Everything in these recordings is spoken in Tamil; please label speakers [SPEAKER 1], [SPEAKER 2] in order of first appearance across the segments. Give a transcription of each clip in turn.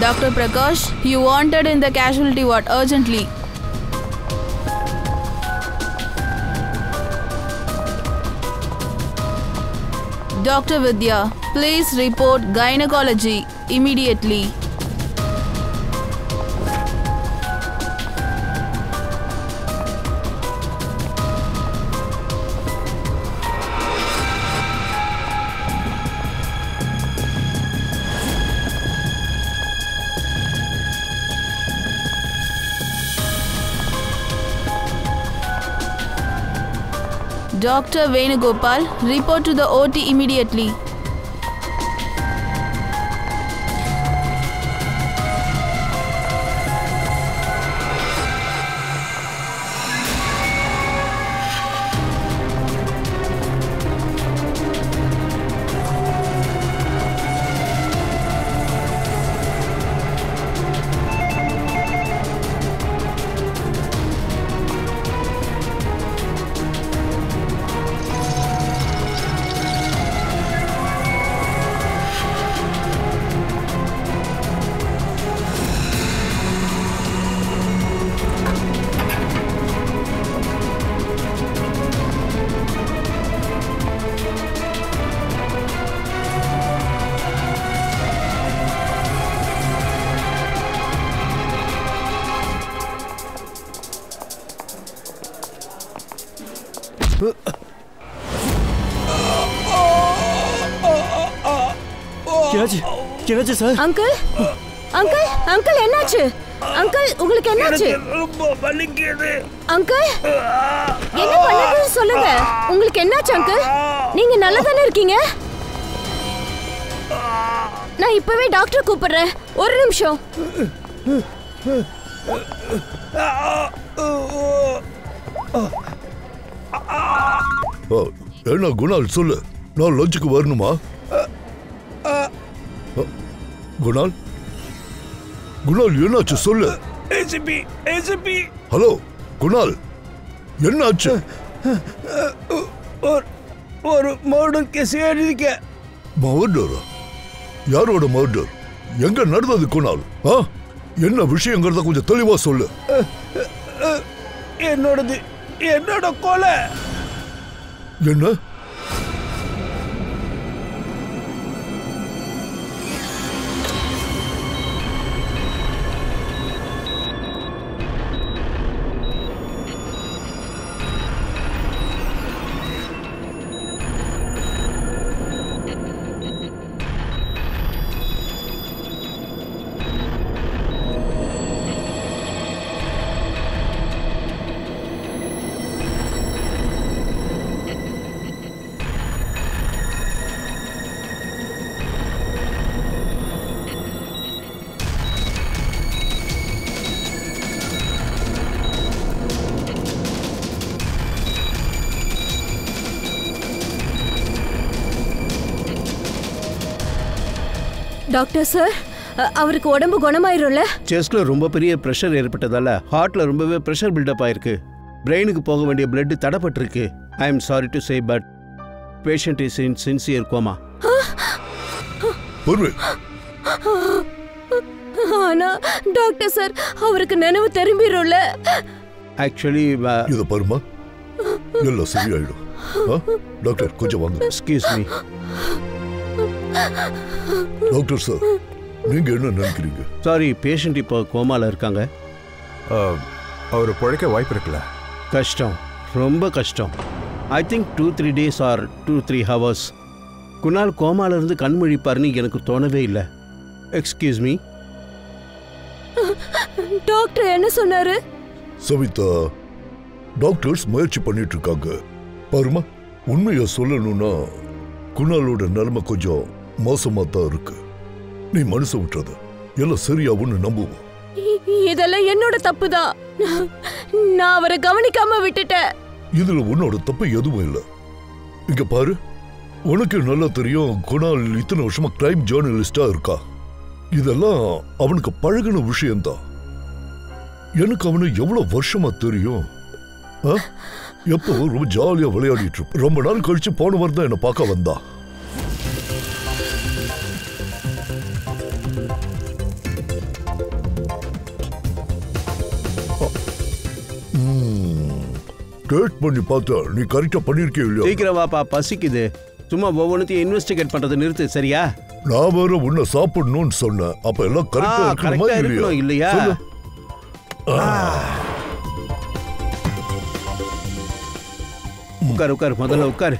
[SPEAKER 1] Dr. Prakash, you wanted in the casualty ward urgently. Dr. Vidya, please report gynecology immediately. Dr. Venugopal, report to the OT immediately.
[SPEAKER 2] என்னாச்சு சார்?
[SPEAKER 3] அங்கிள் அங்கிள் அங்கிள் என்னாச்சு? அங்கிள் உங்களுக்கு என்னாச்சு?
[SPEAKER 4] ரொம்ப வலிக்குது
[SPEAKER 3] அங்கிள் என்ன பண்ணதுன்னு சொல்லுங்க. உங்களுக்கு என்னாச்சு அங்கிள்? நீங்க நல்லா தானே இருக்கீங்க? நான் இப்பவே டாக்டர் கூப்பிடுறேன். ஒரு நிமிஷம்.
[SPEAKER 5] என்ன குணால் சொல்லு, நான் லஞ்சுக்கு வரணுமா? குணால் குணால் என்னாச்சு சொல்லு. ஹலோ குணால், என்னாச்சு?
[SPEAKER 4] ஒரு மர்டர் கேஸ் எழுதிக்க.
[SPEAKER 5] மர்டரா? யாரோட மர்டர்? எங்க நடந்தது குணால்? என்ன விஷயங்கிறத கொஞ்சம் தெளிவா சொல்லு.
[SPEAKER 4] என்னோட கொலை.
[SPEAKER 5] என்ன?
[SPEAKER 3] டாக்டர் சார், அவருக்கு உடம்பு குணமாயிரும்ல?
[SPEAKER 4] செஸ்ட்ல ரொம்ப பெரிய பிரஷர் ஏற்பட்டதால ஹார்ட்ல ரொம்பவே பிரஷர் பில்டப் ஆயிருக்கு. பிரெயினுக்கு போக வேண்டிய பிளட் தடப்பட்டிருக்கு. I am sorry to say but patient is in sincere coma.
[SPEAKER 3] ஆனா டாக்டர் சார், அவருக்கு நினைவு திரும்பிடும்ல?
[SPEAKER 4] ஆக்சுவலி
[SPEAKER 5] இது பாருமா, எல்லாம் சரியாயிடும். டாக்டர் கொஞ்சம் வாங்க.
[SPEAKER 4] எக்ஸ்கியூஸ் மீ
[SPEAKER 5] டாக்டர் சார், நீங்க என்ன நினைக்கிறீங்க?
[SPEAKER 4] சாரி, பேஷண்ட் இப்போ கோமால இருக்காங்க.
[SPEAKER 2] அவர் பிழைக்க வாய்ப்பு இருக்குல்ல?
[SPEAKER 4] கஷ்டம், ரொம்ப கஷ்டம். I think 2-3 days or 2-3 hours. Kunal கோமால இருந்து கண்முழிப்பாருன்னு எனக்கு தோணவே இல்லை. Excuse me.
[SPEAKER 3] டாக்டர் என்ன சொன்னாரு?
[SPEAKER 5] சவிதா, டாக்டர்ஸ் முயற்சி பண்ணிட்டு இருக்காங்க. பாருமா, உண்மையை சொல்லணும்னா குணாலோட நிலைமை கொஞ்சம் மோசமா தான் இருக்கு. நீ மனசு விட்டுறது, எல்லாம் சரியாவுன்னு நம்புவோம்.
[SPEAKER 3] இதெல்லாம் என்னோட தப்பு தான். நான் அவரை கவனிக்காம விட்டுட்டேன்.
[SPEAKER 5] இதுல உன்னோட தப்பு எதுவும் இல்லை. இங்க பாரு, உனக்கு நல்லா தெரியும் குணால் இத்தனை வருஷமா கிரைம் ஜேர்னலிஸ்டா இருக்கா. இதெல்லாம் அவனுக்கு பழகின விஷயம்தான். எனக்கு அவனை எவ்வளவு வருஷமா தெரியும். எப்போ ரொம்ப ஜாலியா விளையாடிட்டு இருப்ப. ரொம்ப நாள் கழிச்சு போனவர் தான் என்ன பார்க்க வந்தா. டேஸ்ட் பண்ணி பார்த்தா நீ கரெக்டா பண்ணிருக்கே இல்லையா?
[SPEAKER 4] சீக்கிரம் வாப்பா, பசிக்குது. சும்மா ஒவ்வொன்றையும் இன்வெஸ்டிகேட் பண்றது நிறுத்து, சரியா?
[SPEAKER 5] நான் வேற உன்னை சாப்பிடணும்னு சொன்னேன். அப்ப எல்லாம் கரெக்டா இருக்கணுமா
[SPEAKER 4] இல்லையா? உட்காரு உட்காரு, முதல்ல உட்காரு.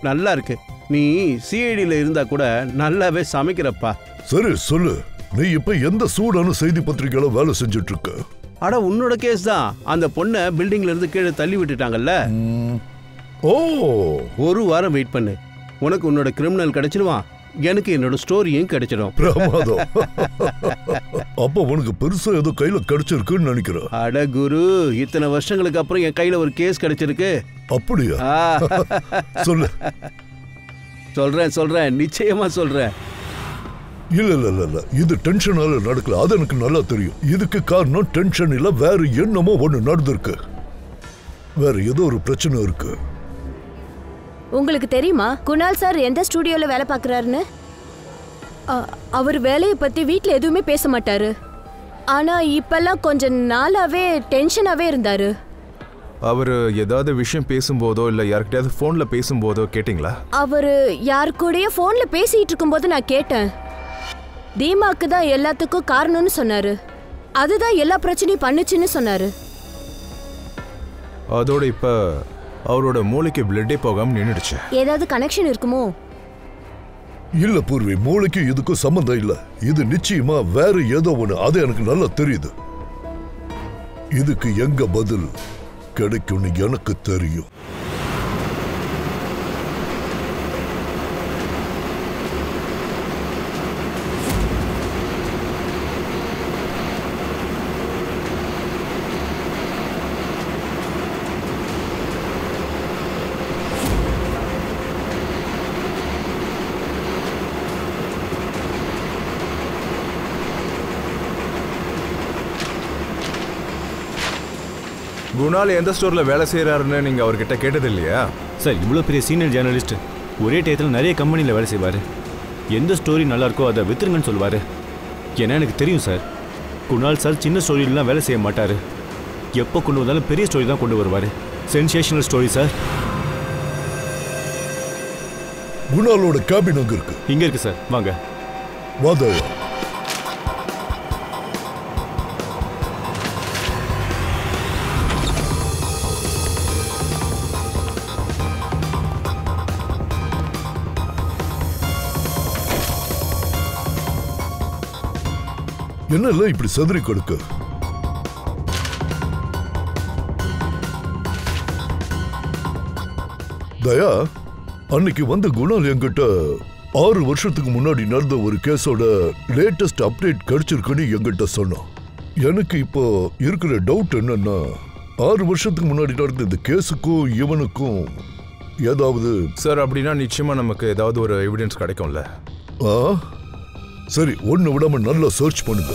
[SPEAKER 4] நல்லா இருக்கு. நீ சிஐடியில் இருந்தா கூட நல்லாவே சமைக்கிறப்பா.
[SPEAKER 5] சரி சொல்லு, நீ இப்ப எந்த சூடான செய்தி பத்திரிகையில வேலை செஞ்சுட்டு இருக்க?
[SPEAKER 4] அட உன்னோட கேஸ் தான். அந்த பொண்ணை பில்டிங்ல இருந்து கீழே தள்ளி விட்டுட்டாங்கல்ல.
[SPEAKER 5] ஓ,
[SPEAKER 4] ஒரு வாரம் வெயிட் பண்ணு, உனக்கு உன்னோட கிரிமினல் கிடைச்சிடுவான், எனக்கு என்னோட ஸ்டோரியும் கிடைச்சிடும்.
[SPEAKER 5] பிரமாதம். அப்ப உனக்கு பெருசா ஏதோ கையில கிடைச்சிருக்குன்னு நினைக்கிறேன்.
[SPEAKER 4] அட குரு, இத்தனை வருஷங்களுக்கு அப்புறம் என் கையில ஒரு கேஸ் கிடைச்சிருக்கு.
[SPEAKER 5] அப்படியா? சொல்லு.
[SPEAKER 4] சொல்றேன், நிச்சயமா சொல்றேன்.
[SPEAKER 5] இல்ல இல்ல இல்ல இல்ல, இது டென்ஷனால நடக்கல, அது எனக்கு நல்லா தெரியும். இதுக்கு காரணம் டென்ஷன் இல்ல, வேற என்னமோ ஒண்ணு நடந்திருக்கு. வேற ஏதோ ஒரு பிரச்சனை இருக்கு.
[SPEAKER 3] உங்களுக்கு தெரியுமா குணால் சார் எந்த ஸ்டுடியோல வேலை பார்க்கறாருன்னு? அவர் வேலையை பத்தி வீட்ல எதுவுமே பேச மாட்டாரு. ஆனா இப்பெல்லாம் கொஞ்ச நாளாவே டென்ஷனாவே இருந்தாரு.
[SPEAKER 2] அவரு ஏதாவது விஷயம் பேசும்போதோ இல்ல யார்கிட்டயாவது போன்ல பேசும்போதோ கேட்டிங்களா?
[SPEAKER 3] அவரு யார் கூடயே போன்ல பேசிட்டு இருக்கும்போது நான் கேட்டேன். தீமாக்கு தான் எல்லாத்துக்கும் காரணம்னு சொன்னாரு. அதுதான் எல்லா பிரச்சனையும் பண்ணுச்சுன்னு சொன்னாரு.
[SPEAKER 2] அதோட இப்ப அவரோட மூளைக்கு பிளட்டே போகாம நின்னுடுச்சு.
[SPEAKER 3] ஏதாவது கனெக்ஷன் இருக்குமோ?
[SPEAKER 5] இல்ல பூர்வி, மூளைக்கு இதுக்கும் சம்பந்தம் இல்ல. இது நிச்சயமா வேற ஏதோ ஒண்ணு, அது எனக்கு நல்லா தெரியுது. இதுக்கு எங்க பதில் கிடைக்கும்னு எனக்கு தெரியும்.
[SPEAKER 2] குணால் எந்த ஸ்டோர்ல வேலை செய்யறாருன்னு நீங்க அவர்கிட்ட கேட்டது இல்லையா?
[SPEAKER 6] சார், இவ்வளோ பெரிய சீனியர் ஜேர்னலிஸ்ட் ஒரே டயத்தில் நிறைய கம்பெனியில் வேலை செய்வார். எந்த ஸ்டோரி நல்லா இருக்கோ அதை வித்துருங்கன்னு சொல்லுவார். ஏன்னா எனக்கு தெரியும் சார், குணால் சார் சின்ன ஸ்டோரிலாம் வேலை செய்ய மாட்டார். எப்போ கொண்டு வந்தாலும் பெரிய ஸ்டோரி தான் கொண்டு வருவார். Sensational story sir.
[SPEAKER 5] குணாலோட கேபின் அங்க இருக்கு.
[SPEAKER 6] இங்கே இருக்கு சார், வாங்க.
[SPEAKER 5] வாதயா, என்னெல்லாம் இப்படி சதுரி கொடுக்க? தயா, அன்னைக்கு வந்து குணால் என்கிட்ட 6 வருஷத்துக்கு முன்னாடி நடந்த ஒரு கேஸோட லேட்டஸ்ட் அப்டேட் கிடைச்சிருக்குன்னு என்கிட்ட சொன்னான். எனக்கு இப்போ இருக்கிற டவுட் என்னன்னா, 6 வருஷத்துக்கு முன்னாடி நடந்த இந்த கேஸுக்கும் இவனுக்கும் ஏதாவது...
[SPEAKER 2] சார், அப்படின்னா நிச்சயமா நமக்கு ஏதாவது ஒரு எவிடன்ஸ் கிடைக்கும்ல?
[SPEAKER 5] சரி, ஒண்ணு விடாம நல்லா சர்ச் பண்ணுங்க.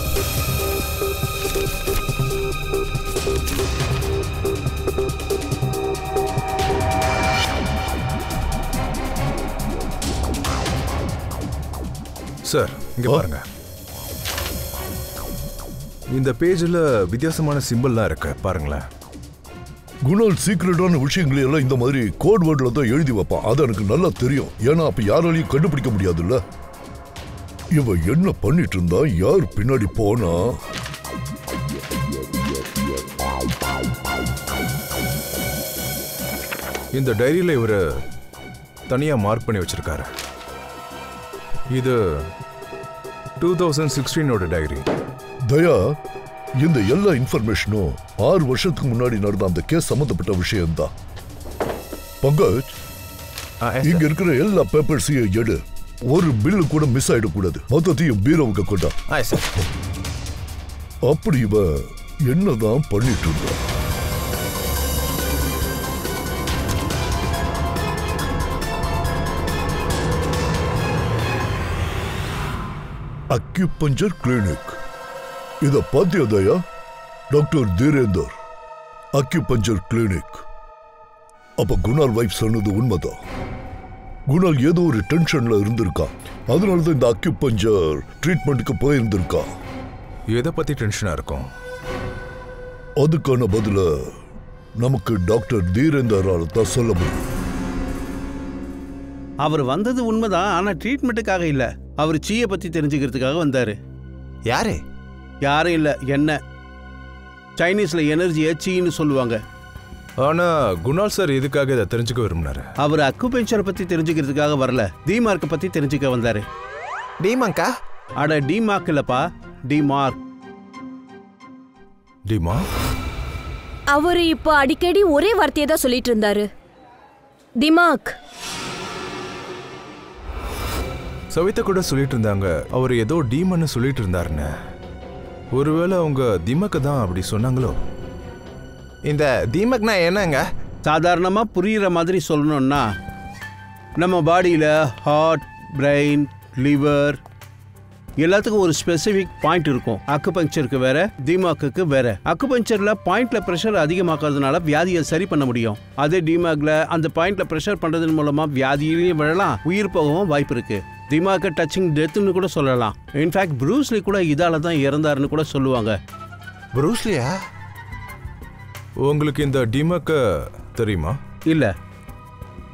[SPEAKER 2] சார், இங்க பாருங்க. இந்த பேஜ்ல வித்தியாசமான சிம்பிள்லாம் இருக்கு, பாருங்களேன்.
[SPEAKER 5] குணால் சீக்ரெட்டான விஷயங்களை எல்லாம் இந்த மாதிரி கோட் வேர்ட்ல தான் எழுதி வைப்பான். அது எனக்கு நல்லா தெரியும். ஏன்னா அப்ப யாராலையும் கண்டுபிடிக்க முடியாதுல்ல. இவன் என்ன பண்ணிட்டு இருந்தா, யார் பின்னாடி போனா?
[SPEAKER 2] இந்த டைரியில இவரு தனியா மார்க் பண்ணி வச்சிருக்காரு. இது 2016ஓட டைரி.
[SPEAKER 5] தயா, இந்த எல்லா இன்ஃபர்மேஷனும் 6 வருஷத்துக்கு முன்னாடி நடந்த அந்த கேஸ் சம்பந்தப்பட்ட விஷயம்தான். பங்கஜ், இங்க இருக்கிற எல்லா பேப்பர்ஸையும் எடு. ஒரு பில்லு கூட மிஸ் ஆயிடக்கூடாது. மொத்தத்தையும் பீரோவுக்கு கொண்டா. அப்படி இவ என்னதான் பண்ணிட்டு இருந்தா? Acupuncture clinic. இத பாத்தியா Daya? Doctor Dheerender acupuncture clinic. அப்ப குணால் வைஃப் சொன்னது உண்மைதான். குணால் ஏதோ ஒரு டென்ஷன்ல இருந்திருக்கான். அதனாலதான் இந்த அக்யூபஞ்சர் ட்ரீட்மெண்ட்டுக்கு போயிருந்திருக்கான்.
[SPEAKER 2] எதை பத்தி டென்ஷனா இருக்கும்?
[SPEAKER 5] அதுக்கான பதில நமக்கு டாக்டர் தீரேந்தரால தான் சொல்ல முடியும்.
[SPEAKER 4] அவர் வந்தது உண்மைதான், ஆனா ட்ரீட்மெண்ட்டுக்காக இல்ல. அவர் சீயை பத்தி தெரிஞ்சுக்கிறதுக்காக வந்தாரு.
[SPEAKER 7] யாரு?
[SPEAKER 4] யாரும் இல்ல, என்ன சைனீஸ்ல எனர்ஜியை சீன்னு சொல்லுவாங்க.
[SPEAKER 2] ஆனா குணால் சார் எதுக்காக இதை தெரிஞ்சுக்க விரும்பினாரு?
[SPEAKER 4] அவர் அக்குபஞ்சரை பத்தி தெரிஞ்சுக்கிறதுக்காக வரல, டிமார்க்கை பத்தி தெரிஞ்சுக்க வந்தாரு.
[SPEAKER 7] டீமாங்கா?
[SPEAKER 4] அட டிமார்க் இல்லப்பா, டிமார்க்.
[SPEAKER 2] டிமா?
[SPEAKER 3] அவரு இப்போ அடிக்கடி ஒரே வார்த்தையை தான் சொல்லிட்டு இருந்தாரு, திமாக்.
[SPEAKER 2] சவிதா கூட சொல்லிட்டு இருந்தாங்க அவர் ஏதோ டீமன்னு சொல்லிட்டு இருந்தாருன்னு. ஒருவேளை அவங்க திமக்கு தான் அப்படி சொன்னாங்களோ?
[SPEAKER 7] இந்த தீமக்னா என்னங்க?
[SPEAKER 4] சாதாரணமா புரியுற மாதிரி சொல்லணும்னா, நம்ம பாடியில ஹார்ட், பிரெயின், லிவர் எல்லாத்துக்கும் ஒரு ஸ்பெசிஃபிக் பாயிண்ட் இருக்கும். அக்குபஞ்சருக்கு வேற, டிமாக்கு வேற. அக்குபஞ்சர்ல பாயிண்ட்ல பிரஷர் அதிகமாக்குறதுனால வியாதியை சரி பண்ண முடியும். அதே டிமாக்ல அந்த பாயிண்ட்ல பிரஷர் பண்றதன் மூலமா வியாதியிலையும் விழலாம், உயிர் போகவும் வாய்ப்பு இருக்கு. திமாக்க டச்சிங் டெத்துன்னு கூட சொல்லலாம். இன்ஃபேக்ட் ப்ரூஸ்லி கூட இதால தான் இறந்தாருன்னு கூட சொல்லுவாங்க.
[SPEAKER 7] ப்ரூஸ்லியா?
[SPEAKER 2] உங்களுக்கு இந்த டிமக்க தெரியுமா?
[SPEAKER 4] இல்ல,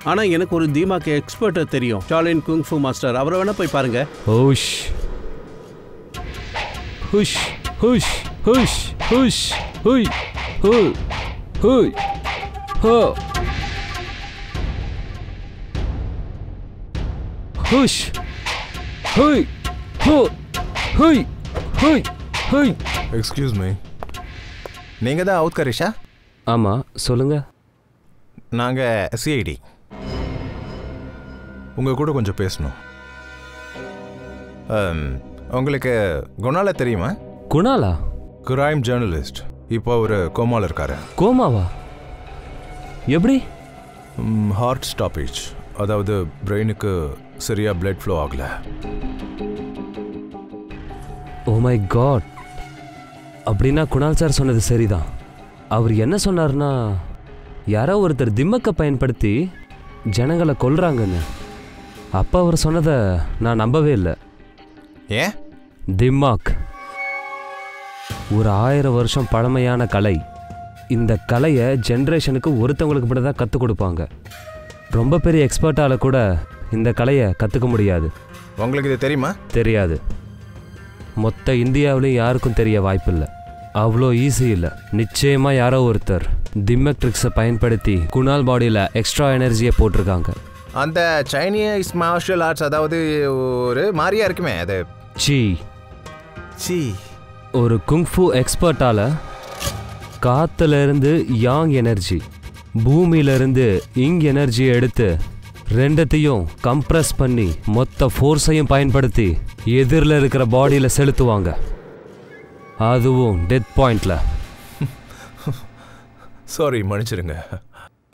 [SPEAKER 4] ஆனா எனக்கு ஒரு திமாக் எக்ஸ்பர்ட் தெரியும், சாலின் குங்ஃபு மாஸ்டர். அவரை வேணா போய் பாருங்க.
[SPEAKER 8] ஹுஷ் ஹுஷ் ஹுஷ் ஹுஷ் ஹுஷ் ஹுய் ஹுய் ஹுய் ஹோ ஹுஷ் ஹுய் ஹோ ஹுய் ஹுய் ஹுய்.
[SPEAKER 2] எக்ஸ்கியூஸ் மீ,
[SPEAKER 7] நீங்க தான் அவுத்கரிஷா?
[SPEAKER 8] ஆமா, சொல்லுங்க.
[SPEAKER 7] நாங்க சிஐடி.
[SPEAKER 2] உங்க கூட கொஞ்சம் பேசணும்.
[SPEAKER 7] உங்களுக்கு குணால தெரியுமா?
[SPEAKER 8] குணாலா?
[SPEAKER 2] Crime journalist. இப்போ அவர் கோமால இருக்காரு.
[SPEAKER 8] கோமாவா? எப்படி?
[SPEAKER 2] ஹார்ட் ஸ்டாப்பேஜ், அதாவது பிரெயினுக்கு சரியா பிளட் ஃப்ளோ ஆகல.
[SPEAKER 8] Oh my god. அப்படின்னா குணால் சார் சொன்னது சரிதான். அவர் என்ன சொன்னார்னா, யாரோ ஒருத்தர் திம்மக்கை பயன்படுத்தி ஜனங்களை கொல்றாங்கன்னு. அப்போ அவர் சொன்னதை நான் நம்பவே இல்லை.
[SPEAKER 7] ஏன்?
[SPEAKER 8] திமாக் ஒரு 1000 வருஷம் பழமையான கலை. இந்த கலையை ஜென்ரேஷனுக்கு ஒருத்தவங்களுக்கு மட்டும் தான் கற்றுக் கொடுப்பாங்க. ரொம்ப பெரிய எக்ஸ்பர்ட்டால் கூட இந்த கலையை கற்றுக்க முடியாது.
[SPEAKER 7] உங்களுக்கு இது தெரியுமா?
[SPEAKER 8] தெரியாது. மொத்த இந்தியாவிலையும் யாருக்கும் தெரிய வாய்ப்பில்லை. அவ்வளோ ஈஸி இல்லை. நிச்சயமாக யாரோ ஒருத்தர் திம்மக் ட்ரிக்ஸை பயன்படுத்தி குணால் பாடியில் எக்ஸ்ட்ரா எனர்ஜியை போட்டிருக்காங்க.
[SPEAKER 7] அந்த சைனீஸ் மார்ஷியல் ஆர்ட்ஸ், அதாவது ஒரு மாதிரியா இருக்குமே அது.
[SPEAKER 8] C
[SPEAKER 7] C.
[SPEAKER 8] ஒரு குங்ஃபு எக்ஸ்பர்ட்டால் காற்றுலேருந்து யாங் எனர்ஜி, பூமியிலேருந்து இங் எனர்ஜியை எடுத்து ரெண்டத்தையும் கம்ப்ரெஸ் பண்ணி மொத்த ஃபோர்ஸையும் பயன்படுத்தி எதிரில் இருக்கிற பாடியில் செலுத்துவாங்க. அதுவும் டெத் பாயிண்டில்.
[SPEAKER 2] சாரி, மன்னிச்சிருங்க.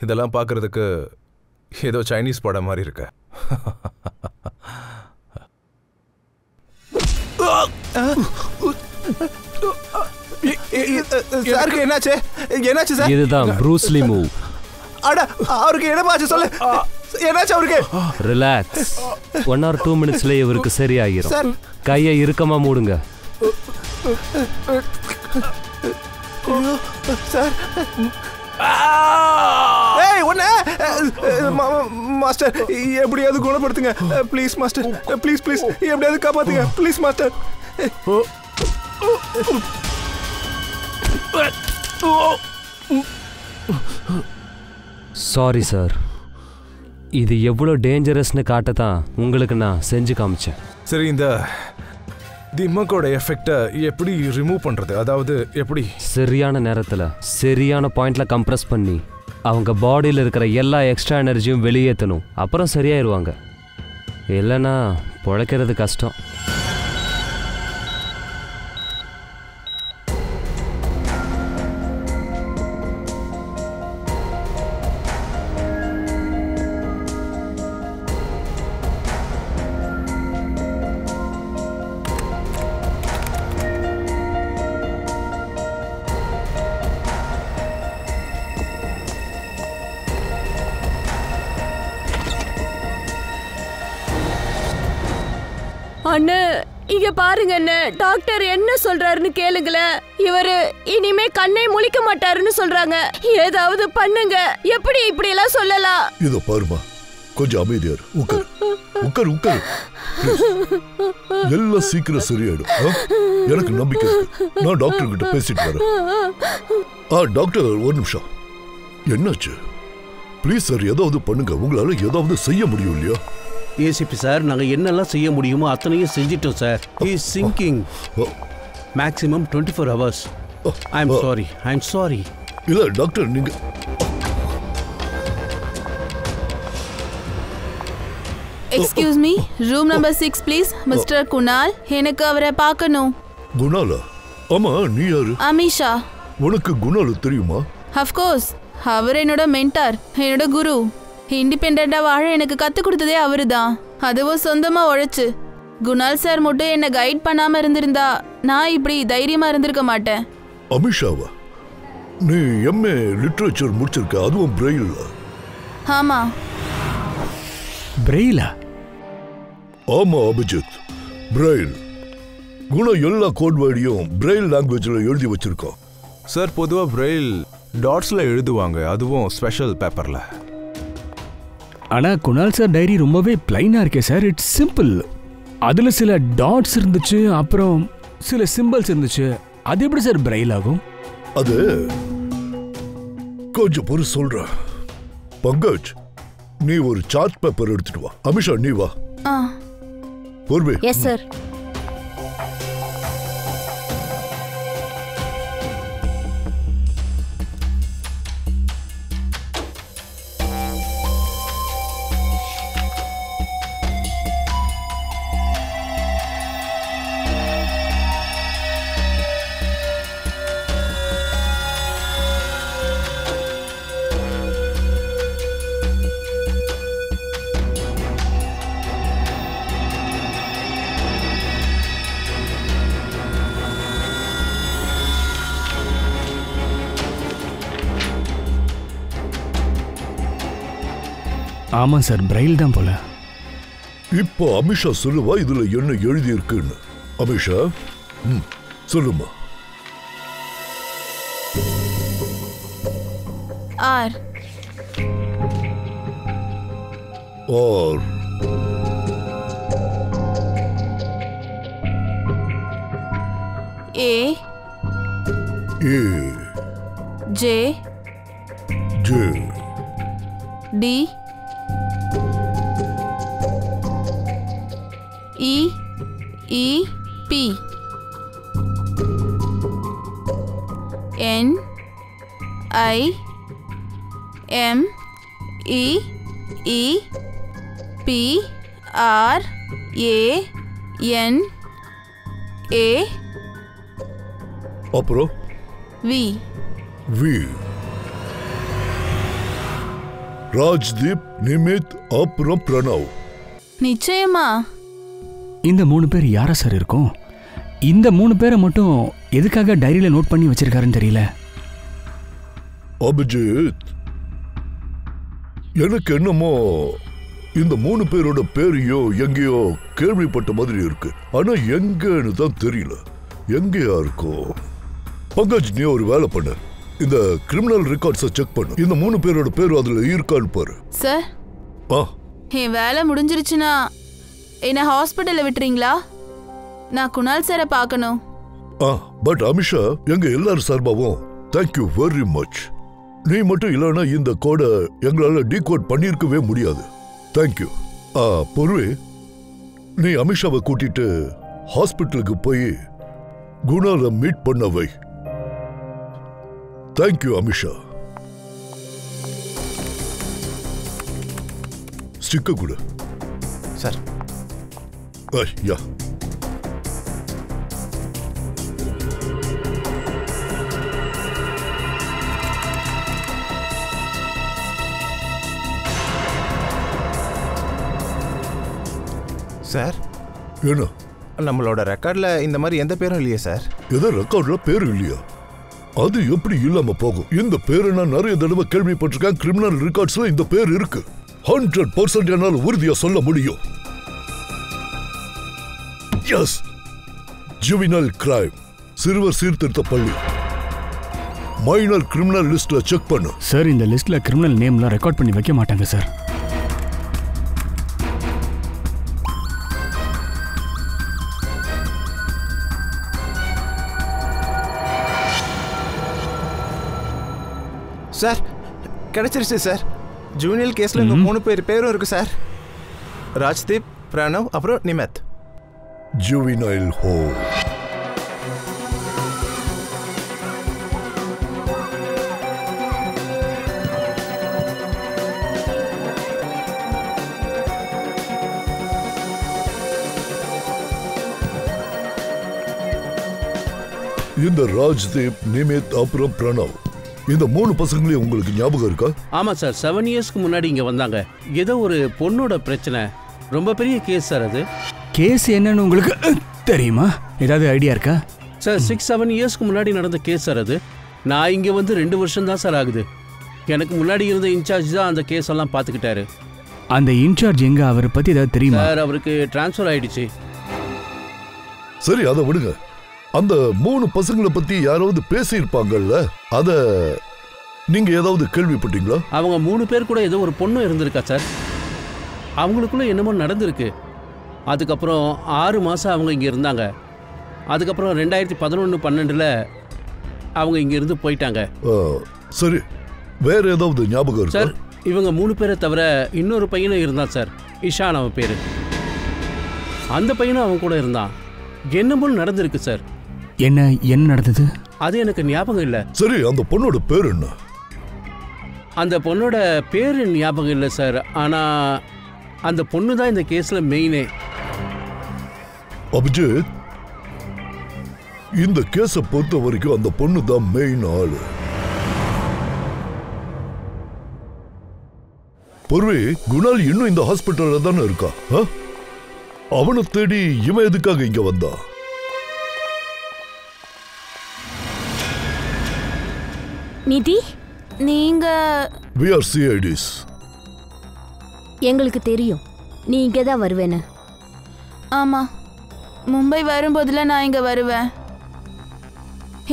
[SPEAKER 2] இதெல்லாம் பார்க்கறதுக்கு ஏதோ சைனீஸ் படம் மாதிரி இருக்கு.
[SPEAKER 7] சாருக்கு என்னாச்சு? என்னாச்சு சார்?
[SPEAKER 8] இதுதான் ப்ரூஸ்லி மூவ்.
[SPEAKER 7] அட, அவருக்கு என்னமாச்சு சொல்லு. என்னாச்சு அவருக்கு?
[SPEAKER 8] ரிலாக்ஸ். 1 or 2 minutesல இவருக்கு சரியாகிரும். கையை இறுக்கமா மூடுங்க.
[SPEAKER 7] சார், ஏய் ஒண்ணே மாஸ்டர், எப்படியாவது குணப்படுத்துங்க ப்ளீஸ் மாஸ்டர். ப்ளீஸ் ப்ளீஸ், எப்படியாவது காப்பாத்துங்க ப்ளீஸ் மாஸ்டர்.
[SPEAKER 8] சாரி சார், இது எவ்வளோ டேஞ்சரஸ்னு காட்டத்தான் உங்களுக்கு நான் செஞ்சு காமிச்சேன்.
[SPEAKER 2] சரி, இந்த திம்மக்கோட எஃபெக்டை எப்படி ரிமூவ் பண்றது? அதாவது எப்படி?
[SPEAKER 8] சரியான நேரத்தில் சரியான பாயிண்ட்ல கம்ப்ரெஸ் பண்ணி அவங்க பாடியில் இருக்கிற எல்லா எக்ஸ்ட்ரா எனர்ஜியும் வெளியேற்றணும். அப்புறம் சரியாயிருவாங்க. இல்லைன்னா பிழைக்கிறது கஷ்டம்.
[SPEAKER 3] அண்ணே, இங்க பாருங்க என்ன டாக்டர் என்ன சொல்றாருன்னு கேளுங்களேன். இவரு இனிமே கண்ணை முழிக்க மாட்டாருன்னு சொல்றாங்க. ஏதாவது பண்ணுங்க. எப்படி இப்படி எல்லாம் சொல்லலாம்?
[SPEAKER 5] இதோ பாருமா, கொஞ்சம் அமைதியா இரு. உட்காரு உட்காரு உட்காரு. எல்லாம் சீக்கிரம் சரியாயிடும். எனக்கு நம்பிக்கை இருக்கு. நான் டாக்டர் கிட்ட பேசிட்டு வரேன். டாக்டர் ஒரு நிமிஷம். என்னாச்சு? ப்ளீஸ் சார், ஏதாவது பண்ணுங்க. உங்களால ஏதாவது செய்ய முடியும் இல்லையா?
[SPEAKER 4] ஏசிபி சார், நாங்கள் என்னெல்லாம் செய்ய முடியுமோ அத்தனையும் செஞ்சிட்டோம் sir. He is singing maximum 24 hours. I am sorry.
[SPEAKER 5] இல்ல டாக்டர், நீங்க
[SPEAKER 1] excuse me, room number 6 please. Mister Kunal, எனக்கு அவரை பார்க்கணும்.
[SPEAKER 5] குணாலா? ஆமா, நீ யாரு?
[SPEAKER 1] அமிஷா.
[SPEAKER 5] உனக்கு குணால் தெரியுமா?
[SPEAKER 1] அஃப்கோர்ஸ், அவர் என்னோட மென்டார், என்னோட குரு. இண்டிபெண்டா வாழ எனக்கு கற்றுக் கொடுத்ததே அவரு தான். அதுவும் சொந்தமா உழைச்சு. குணால் சார் மட்டும் என்னை கைட் பண்ணாம இருந்திருந்தா நான் இப்படி தைரியமா இருந்திருக்க மாட்டேன்.
[SPEAKER 5] அமிஷாவா? நீ எம்ஏ லிட்ரேச்சர் முடிச்சிருக்க, அதுவும் பிரெயில்?
[SPEAKER 1] ஆமா.
[SPEAKER 9] பிரெயிலா?
[SPEAKER 5] ஆமா அபிஜித், பிரெயில். குணா எல்லா கோட் வேர்டையும் பிரெயில் லாங்குவேஜ்ல எழுதி வச்சிருக்கோம்.
[SPEAKER 2] சார், பொதுவா பிரெயில் டாட்ஸ்ல எழுதுவாங்க, அதுவும் ஸ்பெஷல் பேப்பர்ல.
[SPEAKER 9] ஆனா குணால் சார் டைரி ரொம்பவே பிளைனா இருக்கே சார். It's simple. அதுல சில டாட்ஸ் இருந்துச்சு, அப்புறம் சில சிம்பிள்ஸ் இருந்துச்சு. அது எப்படி சார் பிரெயில் ஆகும்?
[SPEAKER 5] அது கொஞ்சம் பொறு சொல்றேன். பங்கஜ், நீ ஒரு சார்ட் பேப்பர் எடுத்துட்டு வா. அமிஷா, நீ வா. பூர்வி.
[SPEAKER 3] Yes sir.
[SPEAKER 9] ஆமா சார், பிரெயில் தான் போல.
[SPEAKER 5] இப்போ அமிஷா சொல்லுவா இதுல என்ன எழுதி இருக்குன்னு. அமிஷா, சொல்லுமா.
[SPEAKER 1] R
[SPEAKER 5] R
[SPEAKER 1] A
[SPEAKER 5] A
[SPEAKER 1] J
[SPEAKER 5] J
[SPEAKER 1] T E E P N I M E E P R A N A
[SPEAKER 5] அப்புறம்
[SPEAKER 1] வி
[SPEAKER 5] வி. ராஜ்தீப், நிமித், அப்புறம் பிரணவ்.
[SPEAKER 1] நிச்சயமா.
[SPEAKER 9] இந்த 3 பேர் யாரா சார் இருக்கும்? இந்த 3 பேரை மட்டும் எதுக்காக டைரியில நோட் பண்ணி வச்சிருக்காருன்னு தெரியல.
[SPEAKER 5] அபிஜித், எனக்கு என்னமோ இந்த 3 பேரோட பேரையோ எங்கேயோ கேள்விப்பட்ட மாதிரி இருக்கு. ஆனா எங்கன்னு தான் தெரியல. எங்கேயா இருக்கும்? பங்கஜ், நீ ஒரு வேலை பண்ண. இந்த கிரிமினல் ரெக்கார்ட்ஸை செக் பண்ணு. இந்த 3 பேரோட பேர் அதுல இருக்கான்னு பாரு.
[SPEAKER 1] சார், என் வேலை முடிஞ்சிருச்சுன்னா என்ன ஹாஸ்பிட்டல்ல விட்டுறீங்களா? நான் குணால் சாரை பார்க்கணும்.
[SPEAKER 5] பட் அமிஷா, எங்க எல்லாரும் சார்பாவும் தேங்க்யூ வெரி மச். நீ மட்டும் இல்லைன்னா இந்த கோடை எங்களால டீகோட் பண்ணியிருக்கவே முடியாது. தேங்க்யூ. பொறுவே, நீ அமிஷாவை கூட்டிட்டு ஹாஸ்பிட்டலுக்கு போய் குணால மீட் பண்ண வை. தேங்க்யூ அமிஷா. ஸ்டிக்க கூட
[SPEAKER 7] சார்.
[SPEAKER 5] யா.
[SPEAKER 7] சார்,
[SPEAKER 5] என்ன?
[SPEAKER 7] நம்மளோட ரெக்கார்ட்ல இந்த மாதிரி எந்த பேரும் இல்லையே சார்.
[SPEAKER 5] எதோ ரெக்கார்ட்ல பேரு இல்லையா? அது எப்படி இல்லாம போகும்? இந்த பேரை நான் நிறைய தடவை கேள்விப்பட்டிருக்கேன். கிரிமினல் ரெக்கார்ட்ஸ்ல இந்த பேர் இருக்கு. 100% என்னால் உறுதியா சொல்ல முடியும். எஸ், ஜுவினல் கிரைம், சிறுவர் சீர்திருத்த பள்ளி. மைனர் கிரிமினல் லிஸ்ட்ல செக் பண்ணு.
[SPEAKER 9] சார் இந்த லிஸ்ட்ல கிரிமினல் நேம்லாம் ரெக்கார்ட் பண்ணி வைக்க மாட்டாங்க சார்.
[SPEAKER 7] சார் கிடைச்சிருச்சு சார். ஜூனியல் கேஸ்ல இந்த 3 பேர் பேரும் இருக்கு சார். ராஜ்தீப், பிரணவ், அப்புறம் நிமத்.
[SPEAKER 5] ஜுவினைல் ஹோ. இந்த ராஜ்தீப், நிமித், அப்புறம் பிரணவ், இந்த 3 பசங்களையும் உங்களுக்கு ஞாபகம் இருக்கா?
[SPEAKER 4] ஆமா சார், 7 இயர்ஸ்க்கு முன்னாடி இங்க வந்தாங்க. ஏதோ ஒரு பொண்ணோட பிரச்சனை, ரொம்ப பெரிய கேஸ் சார். அது
[SPEAKER 9] கேஸ் என்னன்னு உங்களுக்கு தெரியுமா? ஏதாவது ஐடியா இருக்கா?
[SPEAKER 4] சார் 6-7 இயர்ஸ்க்கு முன்னாடி நடந்த கேஸ் சார் அது. நான் இங்கே வந்து 2 வருஷம் தான் சார் ஆகுது. எனக்கு முன்னாடி இருந்த இன்சார்ஜ் தான் அந்த கேஸ் எல்லாம் பார்த்துக்கிட்டாரு.
[SPEAKER 9] அந்த இன்சார்ஜ் எங்க, அவரை பத்தி ஏதாவது தெரியுமா?
[SPEAKER 4] சார் அவருக்கு டிரான்ஸ்ஃபர் ஆயிடுச்சு.
[SPEAKER 5] சரி, அதை விடுங்க. அந்த 3 பசங்களை பத்தி யாராவது பேசியிருப்பாங்கல்ல, அத நீங்க ஏதாவது கேள்விப்பட்டீங்களா?
[SPEAKER 4] அவங்க 3 பேர் கூட ஏதோ ஒரு பொண்ணு இருந்திருக்கா சார். அவங்களுக்குள்ள என்னமோ நடந்திருக்கு. அதுக்கப்புறம் 6 மாதம் அவங்க இங்கே இருந்தாங்க. அதுக்கப்புறம் 2011-12 அவங்க இங்கிருந்து போயிட்டாங்க.
[SPEAKER 5] சரி, வேற ஏதாவது ஞாபகம் இருக்கா?
[SPEAKER 4] சார் இவங்க 3 பேரை தவிர இன்னொரு பையனும் இருந்தான் சார், இஷான் அவன் பேர். அந்த பையனும் அவன் கூட இருந்தான். என்னமோ நடந்திருக்கு சார்.
[SPEAKER 9] என்ன நடந்தது?
[SPEAKER 4] அது எனக்கு ஞாபகம் இல்லை.
[SPEAKER 5] சரி, அந்த பொண்ணோட பேர் என்ன?
[SPEAKER 4] அந்த பொண்ணோட பேர் ஞாபகம் இல்லை சார். ஆனால் அந்த பொண்ணு தான் இந்த கேஸில் மெயினே.
[SPEAKER 5] அபிஜித், இந்த கேஸை பொறுத்த வரைக்கும் அந்த பொண்ணு தான் மெயின் ஆளு. பொறுவே, குணால் இன்னும் இந்த ஹாஸ்பிட்டல்ல தானே இருக்கா? அவனை தேடி இவன் எதுக்காக இங்க வந்தா?
[SPEAKER 3] நிதி,
[SPEAKER 1] நீங்க
[SPEAKER 5] We are CIDs.
[SPEAKER 3] எங்களுக்கு தெரியும் நீ இங்கே தான் வருவேன்னு.
[SPEAKER 1] ஆமா, மும்பை வரும்போதுல நான் இங்க வருவேன்.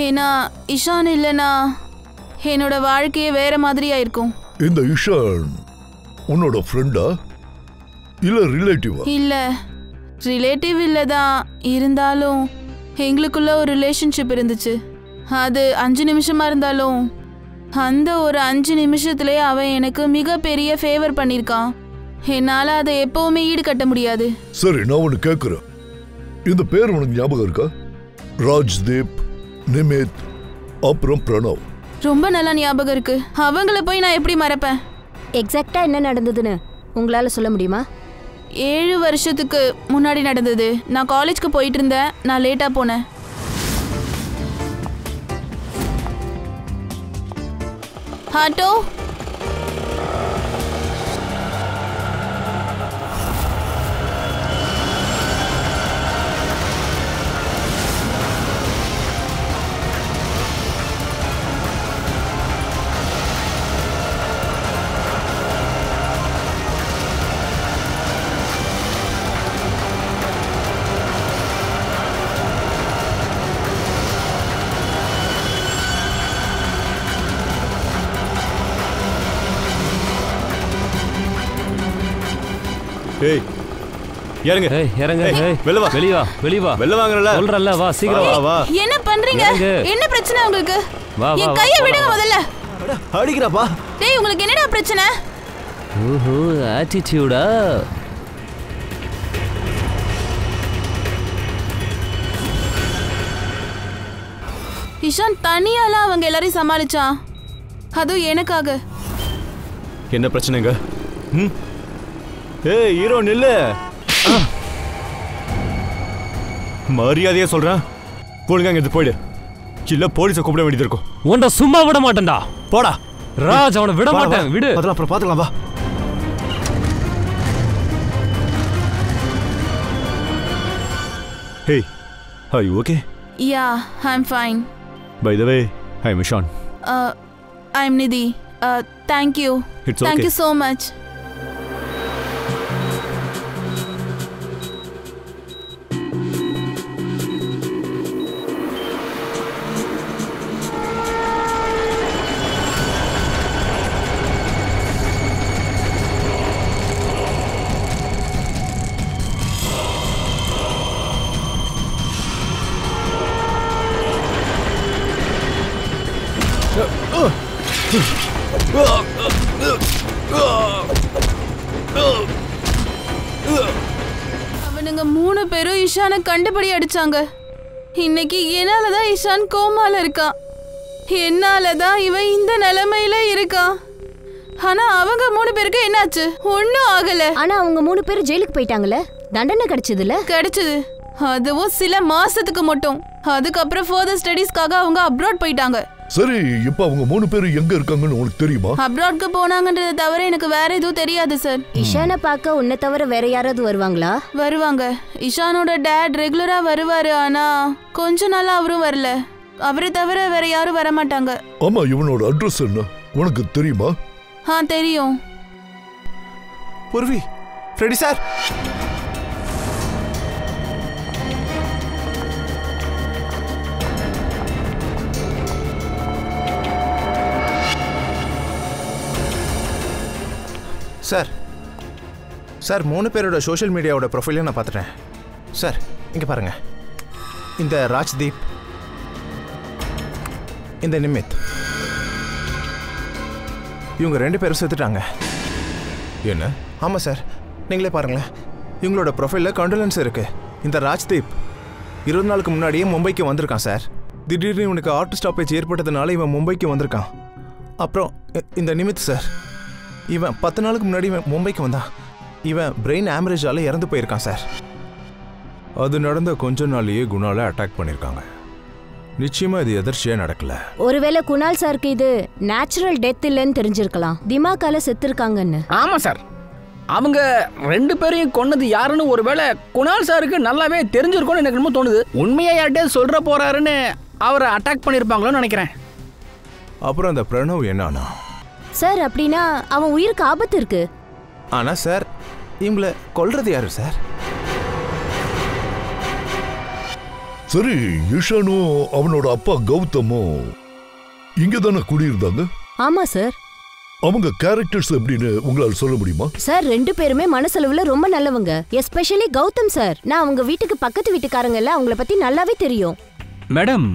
[SPEAKER 1] ஏன்னா இஷான் இல்லைனா என்னோட வாழ்க்கையே வேற மாதிரியா இருக்கும்.
[SPEAKER 5] இந்த இஷான் உன்னோட ஃப்ரெண்டா இல்ல ரிலேட்டிவா?
[SPEAKER 1] இல்ல, ரிலேட்டிவ் இல்லதான். இருந்தாலும் எங்களுக்குள்ள ஒரு ரிலேஷன்ஷிப் இருந்துச்சு. அது 5 நிமிஷமா இருந்தாலும் அந்த ஒரு 5 நிமிஷத்துலயே அவன் எனக்கு மிகப்பெரிய ஃபேவர் பண்ணியிருக்கான். என்னால அதை எப்பவுமே ஈடுகட்ட முடியாது.
[SPEAKER 5] சரி, நான் ஒன்னு கேட்கிறேன். இந்த பேர் உனக்கு ஞாபகம் இருக்கா? ராஜ்தீப், நிமித், அப்புறம் பிரணவ்.
[SPEAKER 1] ரொம்ப நல்லா ஞாபகம் இருக்கு. அவங்கள போய் நான் எப்படி மறப்பேன்?
[SPEAKER 3] எக்ஸாக்டா என்ன நடந்ததுன்னு உங்களால சொல்ல முடியுமா?
[SPEAKER 1] 7 வருஷத்துக்கு முன்னாடி நடந்தது. நான் காலேஜ்க்கு போயிட்டு இருந்தேன். நான் லேட்டா போனேன். ஆட்டோ,
[SPEAKER 6] ஏய் இறங்க.
[SPEAKER 8] ஏய் இறங்க. ஏய்
[SPEAKER 6] வெளிய வா.
[SPEAKER 8] வெளிய வா. வெளிய வா.
[SPEAKER 6] வெளிய வாங்கறல.
[SPEAKER 8] சொல்றல்ல, வா சீக்கிரம் வா. வா.
[SPEAKER 1] என்ன பண்றீங்க? என்ன பிரச்சனை உங்களுக்கு?
[SPEAKER 8] வா வா.
[SPEAKER 1] என் கையை விடுங்க முதல்ல.
[SPEAKER 7] அடிக்கறப்பா.
[SPEAKER 1] டேய், உங்களுக்கு என்னடா பிரச்சனை?
[SPEAKER 8] ஓஹோ, ஆட்டிட்யூடா.
[SPEAKER 1] இஷான் தனியால அவங்க எல்லாரையும் சமாளிச்சான். அதுவும் எனக்காக.
[SPEAKER 6] என்ன பிரச்சனைங்க? ஏய் ஹீரோ நில்லு. மரியாதையா சொல்றேன், போடுங்க இங்க போயிடு. இல்ல போலீஸை கூப்பிட வேண்டியது இருக்கும்.
[SPEAKER 8] உன்ட சும்மா விட மாட்டேன்டா.
[SPEAKER 6] போடா.
[SPEAKER 8] ராஜ் அவனை விட மாட்டேன். விடு.
[SPEAKER 6] அதெல்லாம் அப்புறம் பாத்துக்கலாம். வா. Hey, are you okay?
[SPEAKER 1] Yeah, I'm fine.
[SPEAKER 6] By the way, I'm Ishan.
[SPEAKER 1] I'm Nidhi. Thank you.
[SPEAKER 6] It's okay.
[SPEAKER 1] Thank you so much. அவனுங்க 3 பேரும் இஷானை கண்டுபடி அடிச்சாங்க. இன்னைக்கு என்னாலதான் இஷான் கோமால இருக்கான். என்னாலதான் இவன் இந்த நிலைமையில இருக்கான். ஆனா அவங்க 3 பேருக்கு என்னாச்சு? ஒன்னும் ஆகல.
[SPEAKER 3] ஆனா அவங்க 3 பேரும் ஜெயிலுக்கு போயிட்டாங்கல்ல, தண்டனை கிடைச்சதுல?
[SPEAKER 1] கிடைச்சது, அதுவும் சில மாசத்துக்கு மட்டும். அதுக்கப்புறம் ஃபர்தர் ஸ்டடீஸ்க்காக அவங்க அப்ராட் போயிட்டாங்க.
[SPEAKER 5] சரி, இப்ப அவங்க 3 பேரும் எங்க இருக்காங்கன்னு உங்களுக்கு தெரியுமா?
[SPEAKER 1] அப்ராட்க்கு போனாங்கன்றத தவிர எனக்கு வேற எதுவும் தெரியாது சார்.
[SPEAKER 3] இஷானை பார்க்க உன்னை தவிர வேற யாராவது வருவாங்களா?
[SPEAKER 1] வருவாங்க. இஷானோட டேட் ரெகுலரா வருவாரு. ஆனா கொஞ்ச நாளா அவரும் வரல. அவரை தவிர வேற யாரும் வர மாட்டாங்க.
[SPEAKER 5] ஆமா, இவனோட அட்ரஸ் என்ன உனக்கு தெரியுமா?
[SPEAKER 1] தெரியும்.
[SPEAKER 7] Purvi, Freddy sir. Sir sir 3 பேரோட சோஷியல் மீடியாவோட ப்ரொஃபைலையும் நான் பார்த்துட்டேன் சார். இங்கே பாருங்க, இந்த ராஜ்தீப், இந்த நிமித், இவங்க 2 பேரும் செத்துட்டாங்க.
[SPEAKER 2] என்ன?
[SPEAKER 7] ஆமாம் சார், நீங்களே பாருங்களேன். இவங்களோட ப்ரொஃபைலில் கண்டோலன்ஸ் இருக்குது. இந்த ராஜ்தீப் 20 நாளுக்கு முன்னாடியே மும்பைக்கு வந்திருக்கான் சார். திடீர்னு இவனுக்கு ஹார்ட் ஸ்டாப்பேஜ் ஏற்பட்டதுனால இவன் மும்பைக்கு வந்திருக்கான். அப்புறம் இந்த நிமித் சார், இவன் 10 நாளுக்கு முன்னாடி இவன் மும்பைக்கு வந்தான். இவன் பிரெயின் ஆமரேஜால இறந்து போயிருக்கான் சார்.
[SPEAKER 2] அது நடந்த கொஞ்ச நாள்லயே குணால அட்டாக் பண்ணிருக்காங்க. நிச்சயமா இது எதர்ச்சியா நடக்கல.
[SPEAKER 3] ஒருவேளை குணால் சாருக்கு இது நேச்சுரல் டெத் இல்லைன்னு தெரிஞ்சிருக்கலாம். திமாக்கால செத்துருக்காங்கன்னு.
[SPEAKER 9] ஆமா சார், அவங்க 2 பேரையும் கொன்னது யாருன்னு ஒருவேளை குணால் சாருக்கு நல்லாவே தெரிஞ்சிருக்கும்னு எனக்கு என்னமோ தோணுது. உண்மையா யார்கிட்ட சொல்ற போறாருன்னு அவரை அட்டாக் பண்ணிருப்பாங்களோன்னு நினைக்கிறேன்.
[SPEAKER 2] அப்புறம் அந்த பிரணவ் என்னானா?
[SPEAKER 3] சார், அப்படின்னா அவன் உயிருக்கு ஆபத்து இருக்கு.
[SPEAKER 7] ஆனா சார், இவங்களை கொல்றது யாரு சார்?
[SPEAKER 5] சரி, ஈஷானும் அவனோட அப்பா கௌதமும் இங்க தானே குடியிருந்தாங்க?
[SPEAKER 3] ஆமா சார்.
[SPEAKER 5] அவங்க கேரக்டர்ஸ் எப்படின்னு உங்களால சொல்ல முடியுமா?
[SPEAKER 3] சார், 2 பேருமே மனசளவுல ரொம்ப நல்லவங்க. Especially Gautam sir. நான் அவங்க வீட்டுக்கு பக்கத்து வீட்டுக்காரங்க எல்லாம் அவங்கள பத்தி நல்லாவே தெரியும்.
[SPEAKER 9] மேடம்,